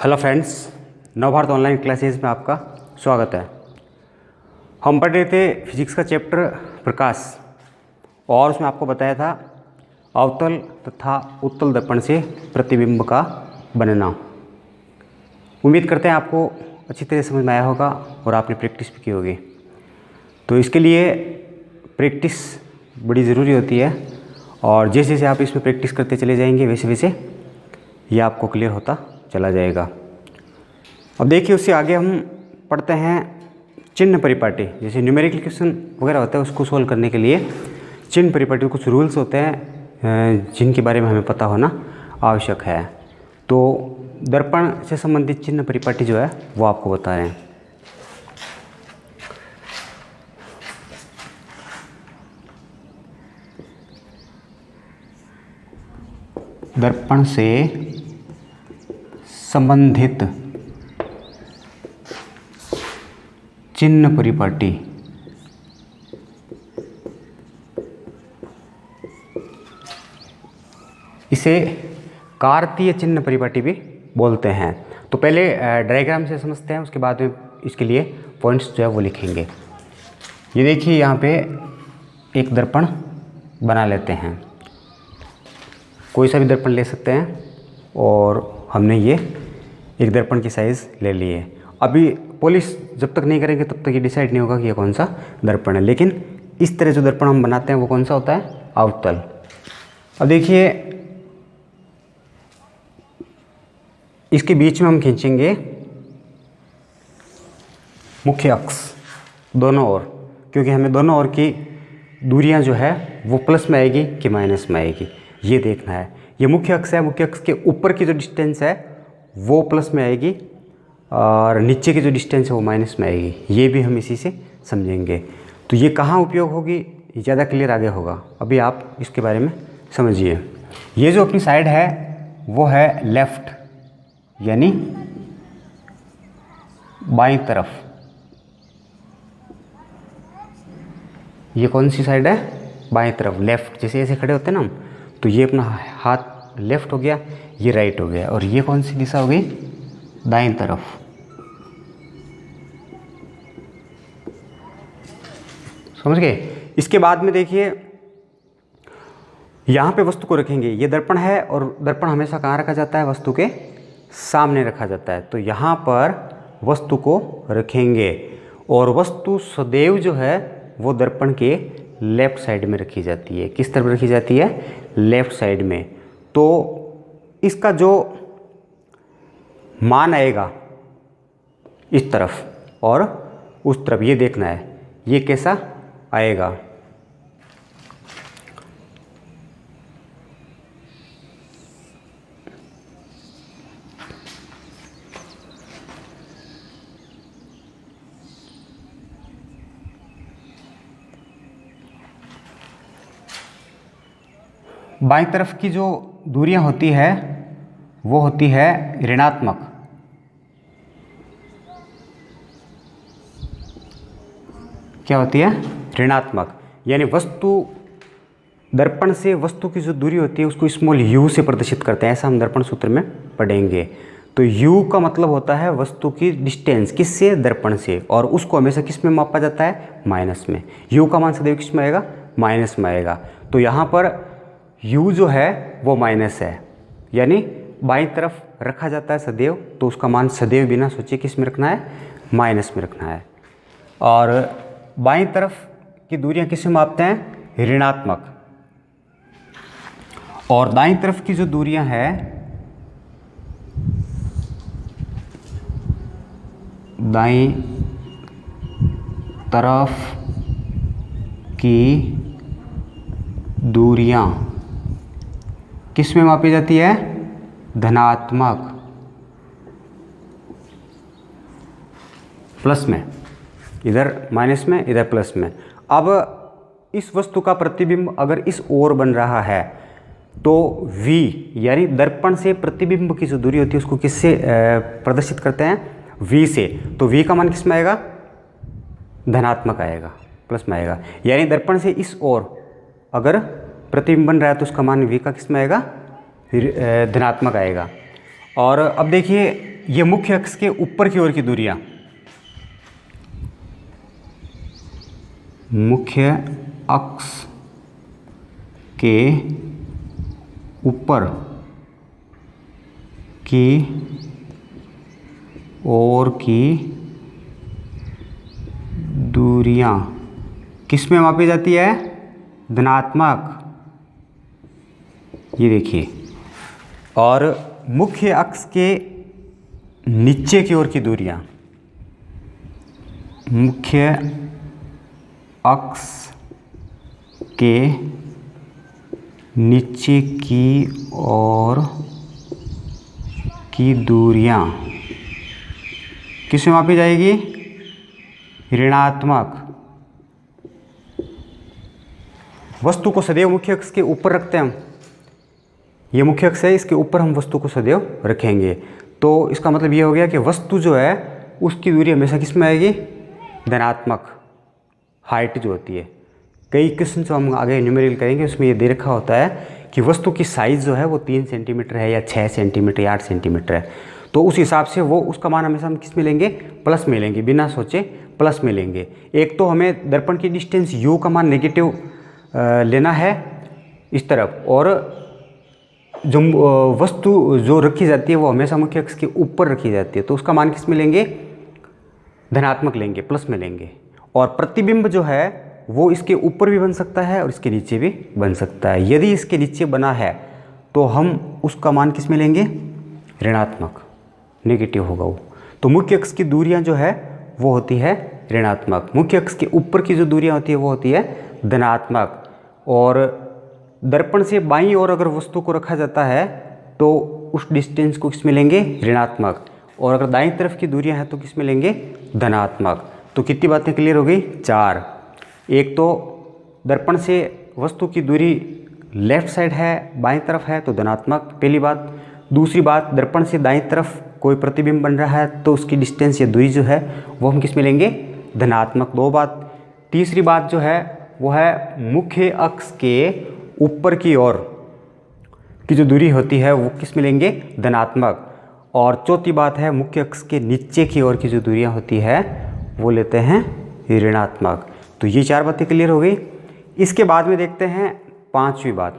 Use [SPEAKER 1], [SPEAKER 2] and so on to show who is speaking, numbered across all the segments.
[SPEAKER 1] Hello friends, Navbharat online classes में आपका स्वागत है। हम पढ़ रहे थे फिजिक्स का चैप्टर प्रकाश और उसमें आपको बताया था अवतल तथा उत्तल दर्पण से प्रतिबिंब का बनना। उम्मीद करते हैं आपको अच्छी तरह समझ में आया होगा और आपने प्रैक्टिस भी की होगी। तो इसके लिए प्रैक्टिस बड़ी ज़रूरी होती है और जैसे जैसे आप इसमें प्रैक्टिस करते चले जाएंगे वैसे वैसे ये आपको क्लियर होता चला जाएगा। अब देखिए, उससे आगे हम पढ़ते हैं चिन्ह परिपाटी। जैसे न्यूमेरिकल क्वेश्चन वगैरह होता है उसको सोल्व करने के लिए चिन्ह परिपाटी कुछ रूल्स होते हैं जिनके बारे में हमें पता होना आवश्यक है। तो दर्पण से संबंधित चिन्ह परिपाटी जो है वो आपको बता रहे हैं। दर्पण से संबंधित चिन्ह परिपाटी। इसे कार्तीय चिन्ह परिपाटी भी बोलते हैं। तो पहले डायग्राम से समझते हैं, उसके बाद में इसके लिए पॉइंट्स जो है वो लिखेंगे। ये देखिए, यहाँ पे एक दर्पण बना लेते हैं। कोई सा भी दर्पण ले सकते हैं और हमने ये एक दर्पण की साइज़ ले ली है। अभी पॉलिश जब तक नहीं करेंगे तब तक ये डिसाइड नहीं होगा कि ये कौन सा दर्पण है, लेकिन इस तरह जो दर्पण हम बनाते हैं वो कौन सा होता है? अवतल। अब देखिए, इसके बीच में हम खींचेंगे मुख्य अक्ष दोनों ओर, क्योंकि हमें दोनों ओर की दूरियां जो है वो प्लस में आएगी कि माइनस में आएगी ये देखना है। ये मुख्य अक्ष है, मुख्य अक्ष के ऊपर की जो डिस्टेंस है वो प्लस में आएगी और नीचे की जो डिस्टेंस है वो माइनस में आएगी। ये भी हम इसी से समझेंगे। तो ये कहाँ उपयोग होगी ये ज़्यादा क्लियर आगे होगा, अभी आप इसके बारे में समझिए। ये जो अपनी साइड है वो है लेफ्ट, यानी बाईं तरफ। ये कौन सी साइड है? बाईं तरफ, लेफ्ट। जैसे ऐसे खड़े होते हैं ना हम, तो ये अपना हाथ लेफ्ट हो गया, ये राइट हो गया, और ये कौन सी दिशा हो गई? दाईं तरफ। समझ गए? इसके बाद में देखिए, यहाँ पे वस्तु को रखेंगे। ये दर्पण है और दर्पण हमेशा कहाँ रखा जाता है? वस्तु के सामने रखा जाता है। तो यहाँ पर वस्तु को रखेंगे और वस्तु सदैव जो है वो दर्पण के लेफ्ट साइड में रखी जाती है। किस तरफ रखी जाती है? लेफ्ट साइड में। तो इसका जो मान आएगा इस तरफ और उस तरफ, ये देखना है ये कैसा आएगा। बाईं तरफ की जो दूरियां होती है वो होती है ऋणात्मक। क्या होती है? ऋणात्मक। यानी वस्तु, दर्पण से वस्तु की जो दूरी होती है उसको स्मॉल u से प्रदर्शित करते हैं। ऐसा हम दर्पण सूत्र में पढ़ेंगे। तो u का मतलब होता है वस्तु की डिस्टेंस, किससे? दर्पण से, और उसको हमेशा किस में मापा जाता है? माइनस में। u का मान सदैव किस में आएगा? माइनस में आएगा। तो यहाँ पर u जो है वो माइनस है, यानी बाईं तरफ रखा जाता है सदैव, तो उसका मान सदैव बिना सोचे किस में रखना है? माइनस में रखना है। और बाईं तरफ की दूरियां किस में मापते हैं? ऋणात्मक। और दाईं तरफ की जो दूरियां हैं, दाईं तरफ की दूरियां किस में मापी जाती है? धनात्मक, प्लस में। इधर माइनस में, इधर प्लस में। अब इस वस्तु का प्रतिबिंब अगर इस ओर बन रहा है तो v, यानी दर्पण से प्रतिबिंब की जो दूरी होती है उसको किससे प्रदर्शित करते हैं? v से। तो v का मान किस में आएगा? धनात्मक आएगा, प्लस में आएगा। यानी दर्पण से इस ओर अगर प्रतिबिंब बन रहा है तो उसका मान v का किस में आएगा? धनात्मक आएगा। और अब देखिए, ये मुख्य अक्ष के ऊपर की ओर की दूरियां, मुख्य अक्ष के ऊपर की ओर की दूरियां किस में मापी जाती है? धनात्मक। ये देखिए, और मुख्य अक्ष के नीचे की ओर की दूरियां, मुख्य अक्ष के नीचे की ओर की दूरियां किस में मापी जाएगी? ऋणात्मक। वस्तु को सदैव मुख्य अक्ष के ऊपर रखते हैं हम। ये मुख्य अक्ष है, इसके ऊपर हम वस्तु को सदैव रखेंगे। तो इसका मतलब ये हो गया कि वस्तु जो है उसकी दूरी हमेशा किस में आएगी? धनात्मक। हाइट जो होती है, कई क्वेश्चन जो हम आगे न्यूमेरिकल करेंगे उसमें ये दे रखा होता है कि वस्तु की साइज़ जो है वो 3 सेंटीमीटर है या 6 सेंटीमीटर या 8 सेंटीमीटर है। तो उस हिसाब से वो उसका मान हमेशा हम किस में लेंगे? प्लस में लेंगे, बिना सोचे प्लस में लेंगे। एक तो हमें दर्पण की डिस्टेंस यू का मान नेगेटिव लेना है इस तरफ, और जो वस्तु जो रखी जाती है वो हमेशा मुख्य अक्ष के ऊपर रखी जाती है, तो उसका मान किस में लेंगे? धनात्मक लेंगे, प्लस में लेंगे। और प्रतिबिंब जो है वो इसके ऊपर भी बन सकता है और इसके नीचे भी बन सकता है। यदि इसके नीचे बना है तो हम उसका मान किस में लेंगे? ऋणात्मक, नेगेटिव होगा वो। तो मुख्य अक्ष की दूरियां जो है वो होती है ऋणात्मक। मुख्य अक्ष के ऊपर की जो दूरियां होती है वो होती है धनात्मक। और दर्पण से बाईं ओर अगर वस्तु को रखा जाता है तो उस डिस्टेंस को किस में लेंगे? ऋणात्मक। और अगर दाईं तरफ की दूरियां हैं तो किस में लेंगे? धनात्मक। तो कितनी बातें क्लियर हो गई? 4। एक तो दर्पण से वस्तु की दूरी लेफ्ट साइड है, बाईं तरफ है तो धनात्मक, पहली बात। दूसरी बात, दर्पण से दाईं तरफ कोई प्रतिबिंब बन रहा है तो उसकी डिस्टेंस या दूरी जो है वो हम किस में लेंगे? धनात्मक, 2 बात। तीसरी बात जो है वो है मुख्य अक्ष के ऊपर की ओर की जो दूरी होती है वो किस में लेंगे? धनात्मक। और चौथी बात है मुख्य अक्ष के नीचे की ओर की जो दूरियां होती है वो लेते हैं ऋणात्मक। तो ये 4 बातें क्लियर हो गई। इसके बाद में देखते हैं 5वीं बात।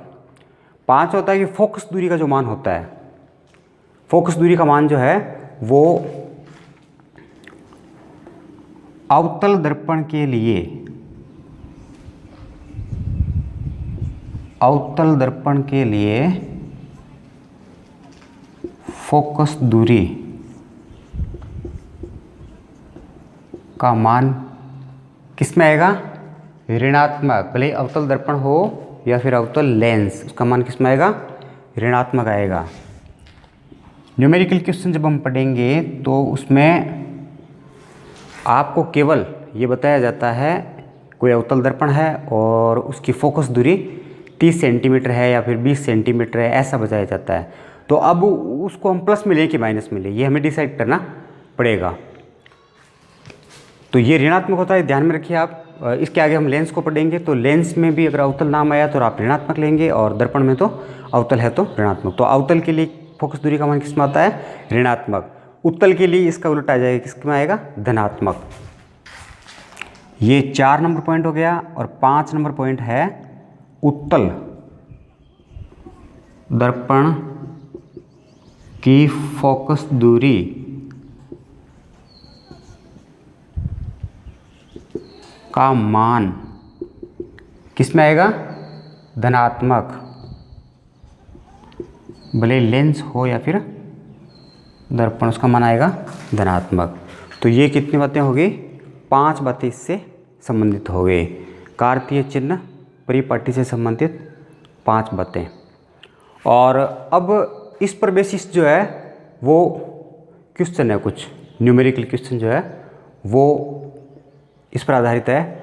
[SPEAKER 1] 5 होता है कि फोकस दूरी का जो मान होता है, फोकस दूरी का मान जो है वो अवतल दर्पण के लिए, अवतल दर्पण के लिए फोकस दूरी का मान किस में आएगा? ऋणात्मक। भले अवतल दर्पण हो या फिर अवतल लेंस, उसका मान किस में आएगा? ऋणात्मक आएगा। न्यूमेरिकल क्वेश्चन जब हम पढ़ेंगे तो उसमें आपको केवल ये बताया जाता है कोई अवतल दर्पण है और उसकी फोकस दूरी 30 सेंटीमीटर है या फिर 20 सेंटीमीटर है, ऐसा बताया जाता है। तो अब उसको हम प्लस में लें कि माइनस में लें, ये हमें डिसाइड करना पड़ेगा। तो ये ऋणात्मक होता है, ध्यान में रखिए आप। इसके आगे हम लेंस को पढ़ेंगे तो लेंस में भी अगर अवतल नाम आया तो आप ऋणात्मक लेंगे और दर्पण में तो अवतल है तो ऋणात्मक। तो अवतल के लिए फोकस दूरी का मान किस में आता है? ऋणात्मक। उत्तल के लिए इसका उल्टा आ जाएगा, किस में आएगा? धनात्मक। ये 4 नंबर पॉइंट हो गया। और 5 नंबर पॉइंट है उत्तल दर्पण की फोकस दूरी का मान किस में आएगा? धनात्मक। भले लेंस हो या फिर दर्पण, उसका मान आएगा धनात्मक। तो ये कितनी बातें हो गई? 5 बातें इससे संबंधित हो गई। कार्तीय चिन्ह परिपाटी से संबंधित 5 बातें। और अब इस पर बेसिस जो है वो क्वेश्चन है, कुछ न्यूमेरिकल क्वेश्चन जो है वो इस पर आधारित है।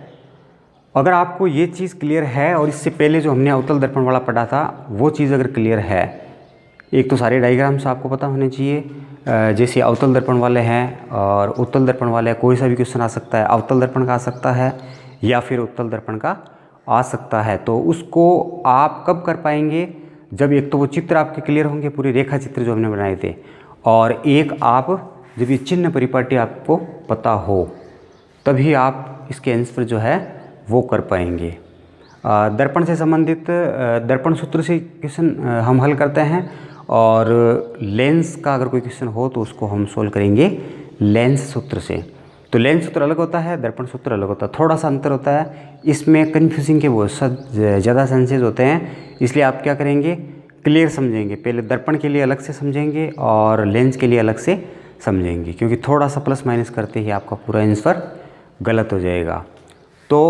[SPEAKER 1] अगर आपको ये चीज़ क्लियर है और इससे पहले जो हमने अवतल दर्पण वाला पढ़ा था वो चीज़ अगर क्लियर है, एक तो सारे डायग्राम्स आपको पता होने चाहिए, जैसे अवतल दर्पण वाले हैं और उत्तल दर्पण वाले हैं। कोई सा भी क्वेश्चन आ सकता है, अवतल दर्पण का आ सकता है या फिर उत्तल दर्पण का आ सकता है। तो उसको आप कब कर पाएंगे? जब एक तो वो चित्र आपके क्लियर होंगे, पूरे रेखा चित्र जो हमने बनाए थे, और एक आप जब ये चिन्ह परिपाटी आपको पता हो तभी आप इसके आंसर जो है वो कर पाएंगे। दर्पण से संबंधित दर्पण सूत्र से क्वेश्चन हम हल करते हैं, और लेंस का अगर कोई क्वेश्चन हो तो उसको हम सोल्व करेंगे लेंस सूत्र से। तो लेंस सूत्र अलग होता है, दर्पण सूत्र अलग होता है, थोड़ा सा अंतर होता है इसमें। कन्फ्यूजिंग के बहुत ज़्यादा चांसेस होते हैं, इसलिए आप क्या करेंगे, क्लियर समझेंगे। पहले दर्पण के लिए अलग से समझेंगे और लेंस के लिए अलग से समझेंगे, क्योंकि थोड़ा सा प्लस माइनस करते ही आपका पूरा आंसर गलत हो जाएगा। तो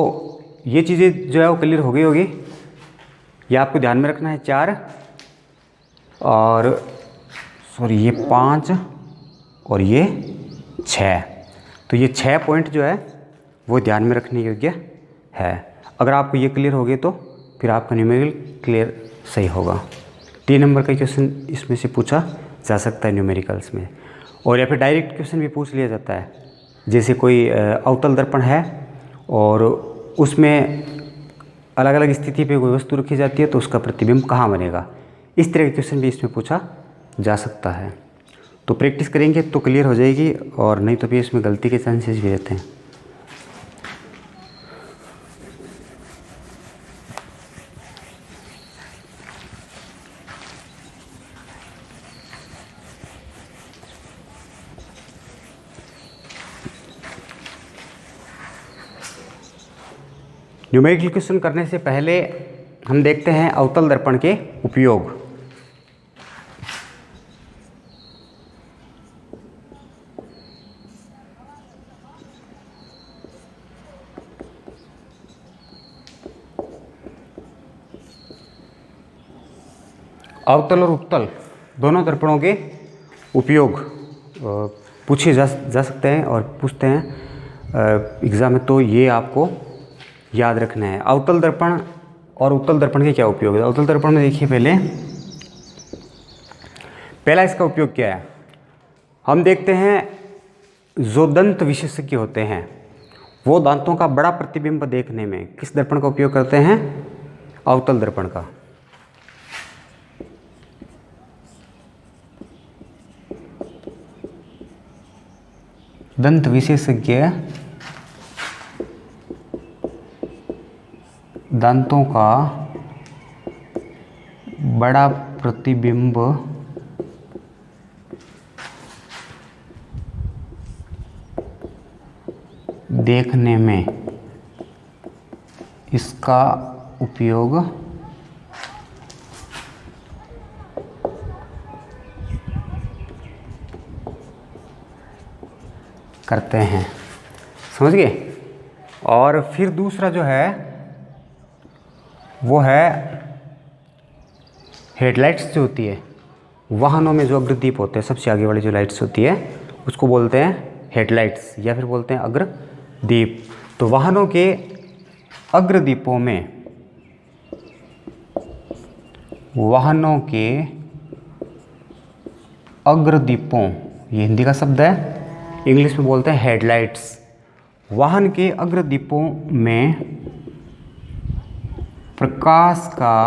[SPEAKER 1] ये चीज़ें जो है वो क्लियर हो गई होगी, ये आपको ध्यान में रखना है। 4 और सॉरी ये 5 और ये 6, तो ये 6 पॉइंट जो है वो ध्यान में रखने योग्य है। अगर आपको ये क्लियर हो गए तो फिर आपका न्यूमेरिकल क्लियर सही होगा। 3 नंबर का क्वेश्चन इसमें से पूछा जा सकता है न्यूमेरिकल्स में, और या फिर डायरेक्ट क्वेश्चन भी पूछ लिया जाता है। जैसे कोई अवतल दर्पण है और उसमें अलग अलग स्थिति पे कोई वस्तु रखी जाती है तो उसका प्रतिबिंब कहाँ बनेगा, इस तरह का क्वेश्चन भी इसमें पूछा जा सकता है। तो प्रैक्टिस करेंगे तो क्लियर हो जाएगी, और नहीं तो भी इसमें गलती के चांसेस भी रहते हैं। न्यूमेरिकल क्वेश्चन करने से पहले हम देखते हैं अवतल दर्पण के उपयोग। अवतल और उत्तल दोनों दर्पणों के उपयोग पूछे जा सकते हैं और पूछते हैं एग्ज़ाम में, तो ये आपको याद रखना है। अवतल दर्पण और उत्तल दर्पण के क्या उपयोग है। अवतल दर्पण में देखिए पहला इसका उपयोग क्या है। हम देखते हैं जो दंत विशेषज्ञ होते हैं वो दांतों का बड़ा प्रतिबिंब देखने में किस दर्पण का उपयोग करते हैं, अवतल दर्पण का। दंत विशेषज्ञ दांतों का बड़ा प्रतिबिंब देखने में इसका उपयोग करते हैं, समझ गए। और फिर दूसरा जो है वो है हेडलाइट्स जो होती है, वाहनों में जो अग्रदीप होते हैं, सबसे आगे वाली जो लाइट्स होती है उसको बोलते हैं हेडलाइट्स, या फिर बोलते हैं अग्रदीप। तो वाहनों के अग्रदीपों में, वाहनों के अग्रदीपों, ये हिंदी का शब्द है, इंग्लिश में बोलते हैं हेडलाइट्स। वाहन के अग्रदीपों में प्रकाश का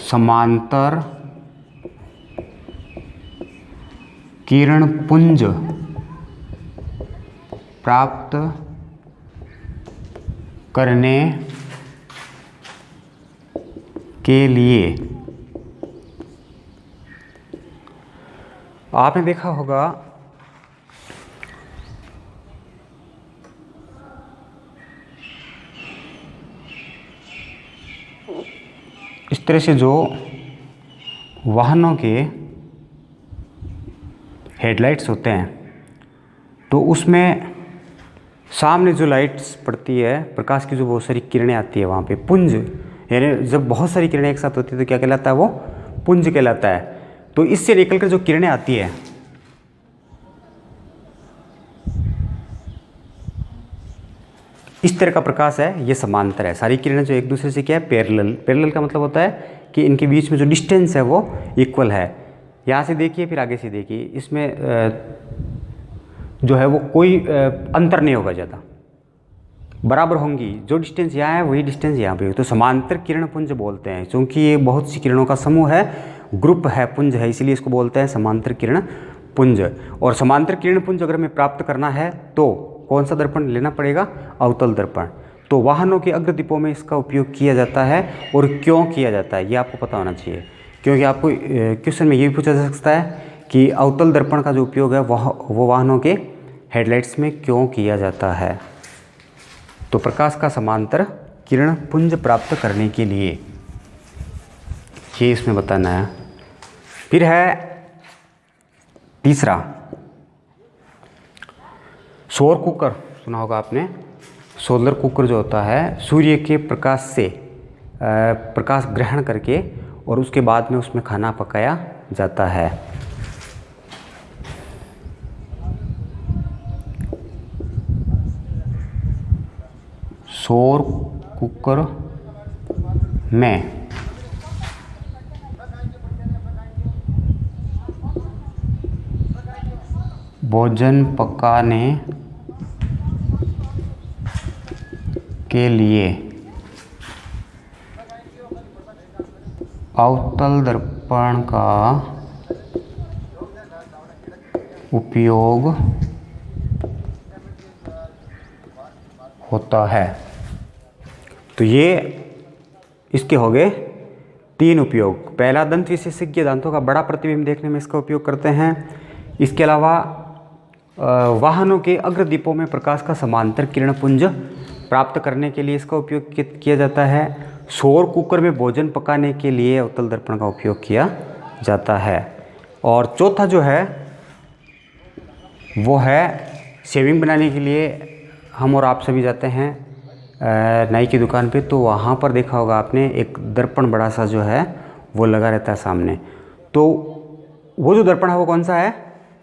[SPEAKER 1] समांतर किरण पुंज प्राप्त करने के लिए आपने देखा होगा इस तरह से जो वाहनों के हेडलाइट्स होते हैं तो उसमें सामने जो लाइट्स पड़ती है, प्रकाश की जो बहुत सारी किरणें आती है वहाँ पे पुंज, यानी जब बहुत सारी किरणें एक साथ होती है तो क्या कहलाता है, वो पुंज कहलाता है। तो इससे निकलकर जो किरणें आती है इस तरह का प्रकाश है, ये समांतर है। सारी किरणें जो एक दूसरे से क्या है, पैरेलल। पैरेलल का मतलब होता है कि इनके बीच में जो डिस्टेंस है वो इक्वल है। यहाँ से देखिए फिर आगे से देखिए, इसमें जो है वो कोई अंतर नहीं होगा ज़्यादा, बराबर होंगी, जो डिस्टेंस यहाँ है वही डिस्टेंस यहाँ पे, तो समांतर किरण पुंज बोलते हैं। क्योंकि ये बहुत सी किरणों का समूह है, ग्रुप है, पुंज है, इसीलिए इसको बोलते हैं समांतर किरण पुंज। और समांतर किरण पुंज अगर हमें प्राप्त करना है तो कौन सा दर्पण लेना पड़ेगा? अवतल दर्पण। तो वाहनों के अग्रदीपों में इसका उपयोग किया जाता है, और क्यों किया जाता है ये आपको पता होना चाहिए, क्योंकि आपको क्वेश्चन में ये भी पूछा जा सकता है कि अवतल दर्पण का जो उपयोग है वो वाहनों के हेडलाइट्स में क्यों किया जाता है। तो प्रकाश का समांतर किरण पुंज प्राप्त करने के लिए, ये इसमें बताना है। फिर है तीसरा, सौर कुकर, सुना होगा आपने। सोलर कुकर जो होता है, सूर्य के प्रकाश से प्रकाश ग्रहण करके और उसके बाद में उसमें खाना पकाया जाता है। सौर कुकर में भोजन पकाने के लिए अवतल दर्पण का उपयोग होता है। तो ये इसके हो गए 3 उपयोग। पहला, दंत विशेषज्ञ दांतों का बड़ा प्रतिबिंब देखने में इसका उपयोग करते हैं। इसके अलावा वाहनों के अग्रदीपों में प्रकाश का समांतर किरण पुंज प्राप्त करने के लिए इसका उपयोग किया जाता है। सौर कुकर में भोजन पकाने के लिए अवतल दर्पण का उपयोग किया जाता है। और चौथा जो है वो है शेविंग बनाने के लिए हम और आप सभी जाते हैं नाई की दुकान पे, तो वहाँ पर देखा होगा आपने एक दर्पण बड़ा सा जो है वो लगा रहता है सामने। तो वो जो दर्पण है वो कौन सा है?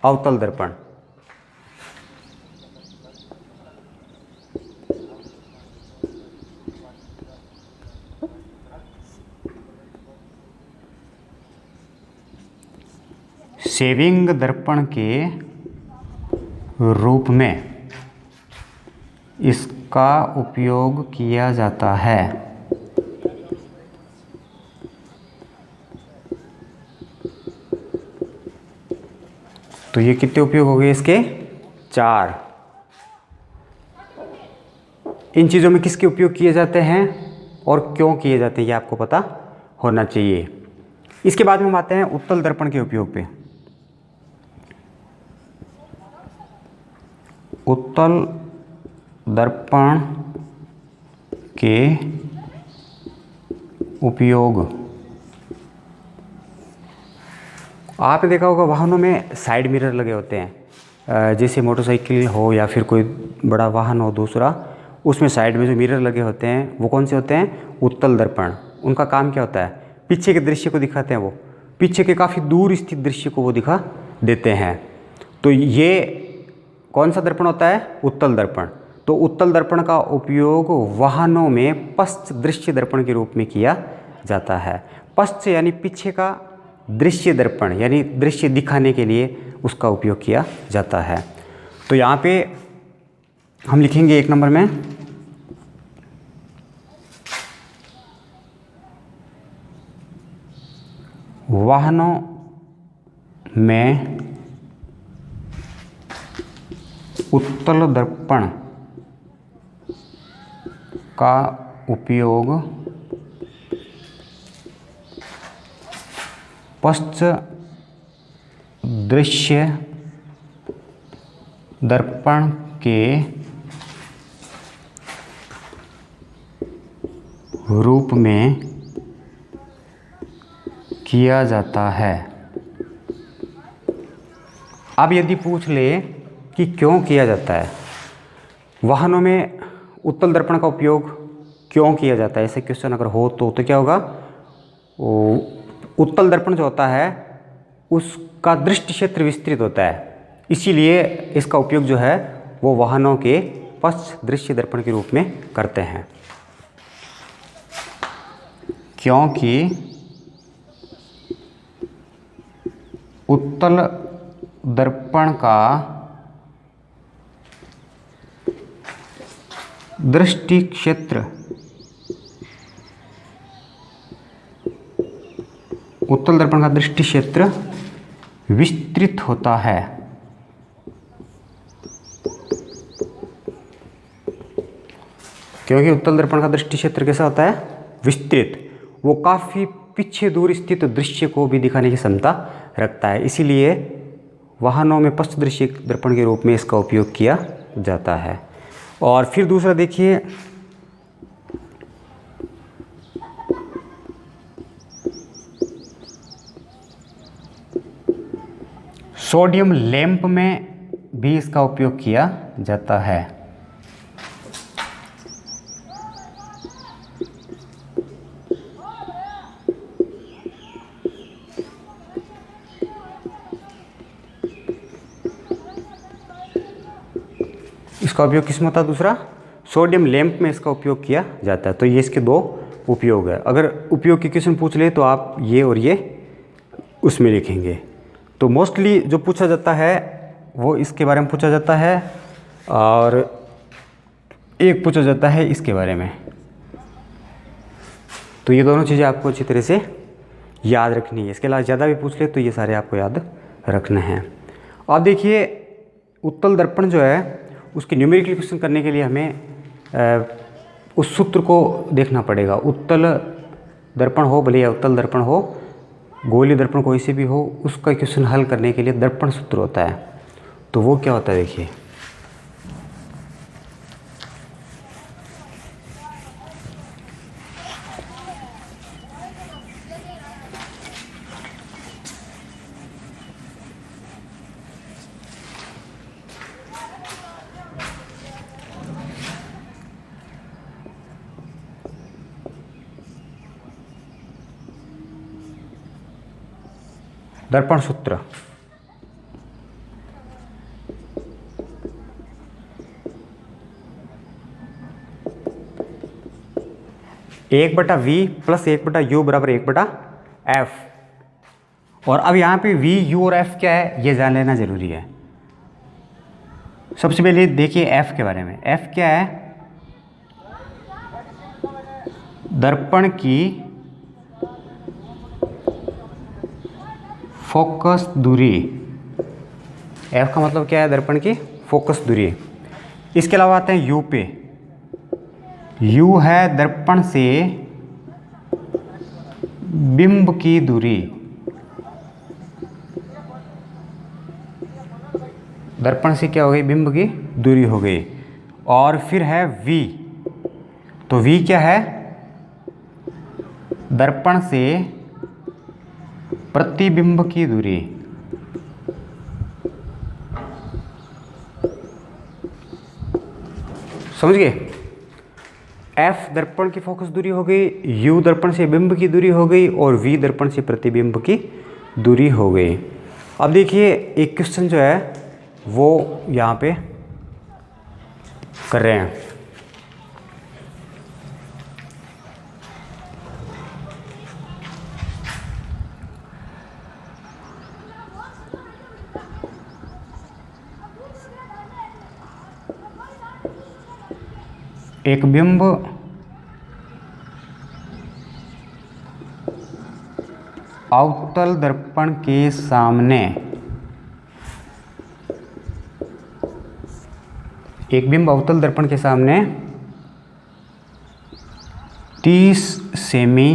[SPEAKER 1] अवतल दर्पण। शेविंग दर्पण के रूप में इसका उपयोग किया जाता है। तो ये कितने उपयोग हो गए इसके? 4। इन चीज़ों में किसके उपयोग किए जाते हैं और क्यों किए जाते हैं ये आपको पता होना चाहिए। इसके बाद में हम आते हैं उत्तल दर्पण के उपयोग पे। उत्तल दर्पण के उपयोग, आपने देखा होगा वाहनों में साइड मिरर लगे होते हैं, जैसे मोटरसाइकिल हो या फिर कोई बड़ा वाहन हो दूसरा, उसमें साइड में जो मिरर लगे होते हैं वो कौन से होते हैं? उत्तल दर्पण। उनका काम क्या होता है? पीछे के दृश्य को दिखाते हैं, वो पीछे के काफ़ी दूर स्थित दृश्य को वो दिखा देते हैं। तो ये कौन सा दर्पण होता है? उत्तल दर्पण। तो उत्तल दर्पण का उपयोग वाहनों में पश्च दृश्य दर्पण के रूप में किया जाता है। पश्च यानी पीछे का दृश्य दर्पण, यानी दृश्य दिखाने के लिए उसका उपयोग किया जाता है। तो यहाँ पे हम लिखेंगे 1 नंबर में वाहनों में उत्तल दर्पण का उपयोग पश्च दृश्य दर्पण के रूप में किया जाता है। अब यदि पूछ ले कि क्यों किया जाता है, वाहनों में उत्तल दर्पण का उपयोग क्यों किया जाता है, ऐसे क्वेश्चन अगर हो तो क्या होगा? उत्तल दर्पण जो होता है उसका दृष्टि क्षेत्र विस्तृत होता है, इसीलिए इसका उपयोग जो है वो वाहनों के पश्च दृश्य दर्पण के रूप में करते हैं। क्योंकि उत्तल दर्पण का दृष्टि क्षेत्र उत्तल दर्पण का दृष्टि क्षेत्र विस्तृत होता है। क्योंकि उत्तल दर्पण का दृष्टि क्षेत्र कैसा होता है? विस्तृत। वो काफ़ी पीछे दूर स्थित दृश्य को भी दिखाने की क्षमता रखता है, इसीलिए वाहनों में पश्च दृश्य दर्पण के रूप में इसका उपयोग किया जाता है। और फिर दूसरा देखिए, सोडियम लैंप में भी इसका उपयोग किया जाता है। इसका उपयोग किस में होता है? दूसरा, सोडियम लैंप में इसका उपयोग किया जाता है। तो ये इसके दो उपयोग है। अगर उपयोग की क्वेश्चन पूछ ले तो आप ये और ये उसमें लिखेंगे। तो मोस्टली जो पूछा जाता है वो इसके बारे में पूछा जाता है, और एक पूछा जाता है इसके बारे में। तो ये दोनों चीज़ें आपको अच्छी तरह से याद रखनी है। इसके अलावा ज़्यादा भी पूछ ले तो ये सारे आपको याद रखना है। अब देखिए, उत्तल दर्पण जो है उसकी न्यूमेरिकल क्वेश्चन करने के लिए हमें उस सूत्र को देखना पड़ेगा। उत्तल दर्पण हो, भले या उत्तल दर्पण हो, गोलीय दर्पण कोई से भी हो, उसका क्वेश्चन हल करने के लिए दर्पण सूत्र होता है। तो वो क्या होता है देखिए, दर्पण सूत्र एक बटा वी प्लस एक बटा यू बराबर एक बटा एफ। और अब यहाँ पे वी, यू और एफ क्या है ये जान लेना जरूरी है। सबसे पहले देखिए एफ के बारे में। एफ क्या है? दर्पण की फोकस दूरी। एफ का मतलब क्या है? दर्पण की फोकस दूरी। इसके अलावा आते हैं यू पे। यू है दर्पण से बिंब की दूरी। दर्पण से क्या हो गई? बिंब की दूरी हो गई। और फिर है वी। तो वी क्या है? दर्पण से प्रतिबिंब की दूरी। समझ गए? एफ दर्पण की फोकस दूरी हो गई, यू दर्पण से बिंब की दूरी हो गई, और वी दर्पण से प्रतिबिंब की दूरी हो गई। अब देखिए एक क्वेश्चन जो है वो यहाँ पे कर रहे हैं। एक बिंब अवतल दर्पण के सामने, एक बिंब अवतल दर्पण के सामने 30 सेमी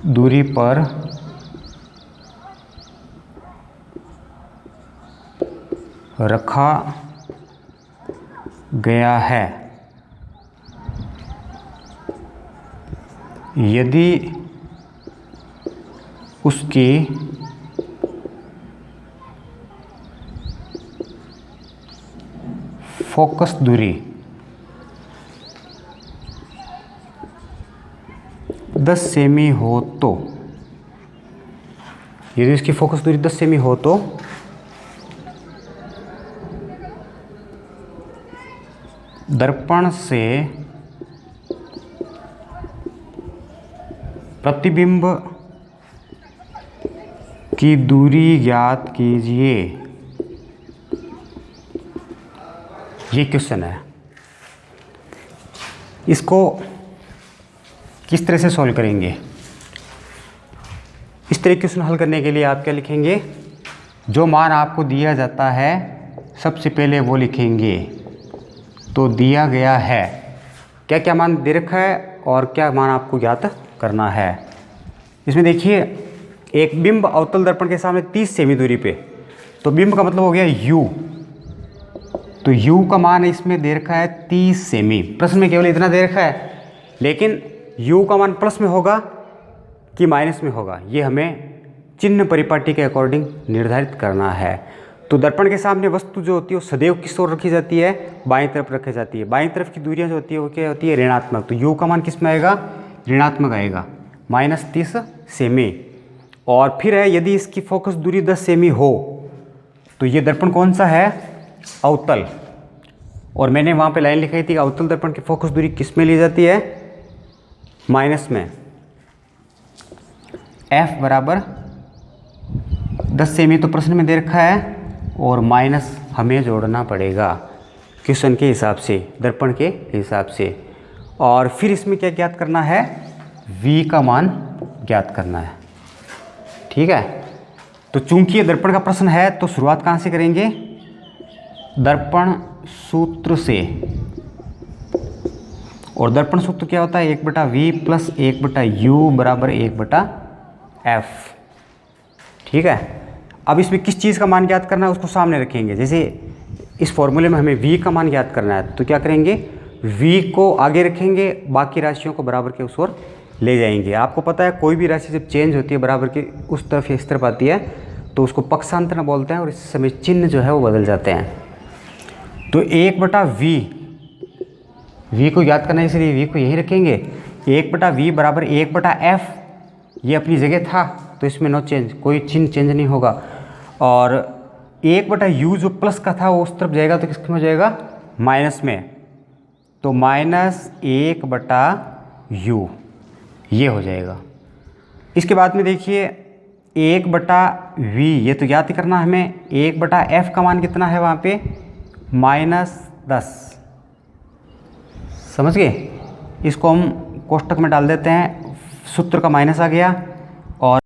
[SPEAKER 1] दूरी पर रखा गया है। यदि उसकी फोकस दूरी 10 सेमी हो तो, यदि इसकी फोकस दूरी 10 सेमी हो तो दर्पण से प्रतिबिंब की दूरी ज्ञात कीजिए। ये क्वेश्चन है। इसको किस तरह से सॉल्व करेंगे? इस तरह क्वेश्चन हल करने के लिए आप क्या लिखेंगे? जो मान आपको दिया जाता है सबसे पहले वो लिखेंगे। तो दिया गया है, क्या क्या मान दे रखा है और क्या मान आपको ज्ञात करना है। इसमें देखिए, एक बिंब अवतल दर्पण के सामने 30 सेमी दूरी पे, तो बिंब का मतलब हो गया u। तो u का मान इसमें दे रखा है 30 सेमी। प्रश्न में केवल इतना दे रखा है, लेकिन u का मान प्लस में होगा कि माइनस में होगा, ये हमें चिन्ह परिपाटी के अकॉर्डिंग निर्धारित करना है। तो दर्पण के सामने वस्तु जो होती है वो सदैव किस ओर रखी जाती है? बाईं तरफ रखी जाती है। बाईं तरफ की दूरियां जो होती है वो क्या होती है? ऋणात्मक। तो u का मान किस में आएगा? ऋणात्मक आएगा, -30 सेमी। और फिर है, यदि इसकी फोकस दूरी 10 सेमी हो तो ये दर्पण कौन सा है? अवतल। और मैंने वहाँ पे लाइन लिखाई थी, अवतल दर्पण की फोकस दूरी किस में ली जाती है? माइनस में। f बराबर 10 सेमी तो प्रश्न में दे रखा है, और माइनस हमें जोड़ना पड़ेगा क्वेश्चन के हिसाब से, दर्पण के हिसाब से। और फिर इसमें क्या ज्ञात करना है? v का मान ज्ञात करना है। ठीक है, तो चूंकि ये दर्पण का प्रश्न है तो शुरुआत कहाँ से करेंगे? दर्पण सूत्र से। और दर्पण सूत्र क्या होता है? 1/v + 1/u बराबर 1/f। ठीक है, अब इसमें किस चीज़ का मान ज्ञात करना है उसको सामने रखेंगे। जैसे इस फॉर्मूले में हमें v का मान ज्ञात करना है, तो क्या करेंगे? v को आगे रखेंगे, बाकी राशियों को बराबर के उस ओर ले जाएंगे। आपको पता है कोई भी राशि जब चेंज होती है बराबर की उस तरफ या इस तरफ आती है तो उसको पक्षांतर बोलते हैं, और इस समय चिन्ह जो है वो बदल जाते हैं। तो 1/v, v को याद करना है इसलिए v को यही रखेंगे। 1/v बराबर 1/f, ये अपनी जगह था तो इसमें नो चेंज, कोई चिन्ह चेंज नहीं होगा। और 1/u जो प्लस का था वो उस तरफ जाएगा तो किसमें हो जाएगा? माइनस में। तो -1/u ये हो जाएगा। इसके बाद में देखिए 1/v, ये तो याद करना हमें। 1/f का मान कितना है वहाँ पे? -10। समझ गए? इसको हम कोष्टक में डाल देते हैं, सूत्र का माइनस आ गया। और